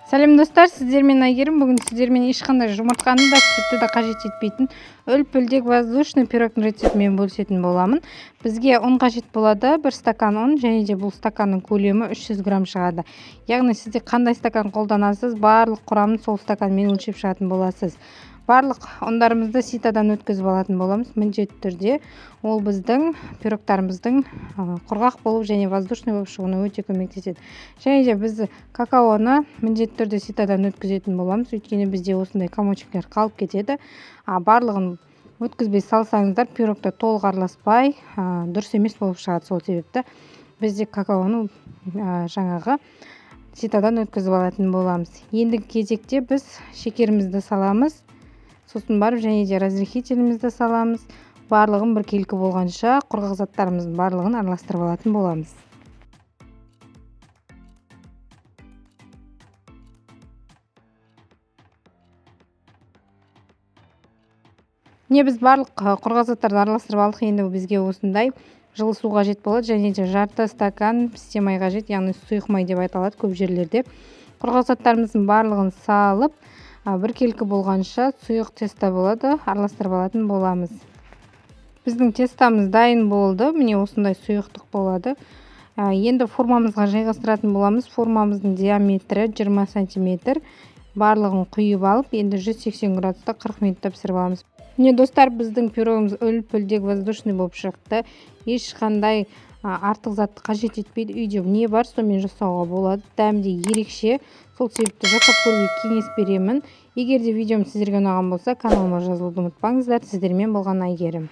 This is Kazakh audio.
Сәлем достар, сіздермен Айгерім. Бүгін сіздермен ешқандай жұмыртқаны да сүтті да қажет етпейтін үлпілдек воздушный пирогтың рецептімен бөлісетін боламын. Бізге ұн қажет болады, 1 стакан ұн, және де бұл стаканның көлемі 300 грамм шығады. Яғни сізде қандай стакан қолданасыз, барлық құрамын сол стаканмен өлшеп шығатын боласыз. Барлық ұндарымызды ситадан өткізіп алатын боламыз. Міндетті түрде ол біздің пирогтарымыздың құрғақ болып және воздушный болып шығуына өте көмектеседі. Және де біз какаоны міндетті түрде ситадан өткізетін боламыз, өйткені бізде осындай комочектер қалып кетеді. Барлығын өткізбей салсаңыздар, пирогта толық араласпай дұрыс емес болып шығады. Сол себепті бізде какаоны жаңағы ситадан өткізіп алатын боламыз. Ендігі кезекте біз шекерімізді саламыз. Сосын барып және де разрыхителімізді саламыз. Барлығын біркелкі болғанша құрғақ заттарымыздың барлығын араластырып алатын боламыз. Міне біз барлық құрғақ заттарды араластырып алдық. Енді бізге осындай жылы су қажет болады, және де жарты стакан пісте май қажет, яғни сұйық май деп айтылады көп жерлерде. Құрғақ заттарымыздың барлығын салып, біркелкі болғанша сұйық теста болады, араластырып алатын боламыз. Біздің тестамыз дайын болды. Міне осындай сұйықтық болады. Енді формамызға жайғастыратын боламыз. Формамыздың диаметрі 20 см. Барлығын құйып алып, енді 180 градуста 40 минутта пісіріп аламыз. Міне достар, біздің пирогымыз үлпілдек воздушный болып шықты. Ешқандай артық затты қажет етпейді. Үйде не бар, сонымен жасауға болады. Дәмі де ерекше. Сол себепті жасап көруге кеңес беремін. Егер де видеом сіздерге ұнаған болса, каналыма жазылуды ұмытпаңыздар. Сіздермен болған Айгерім.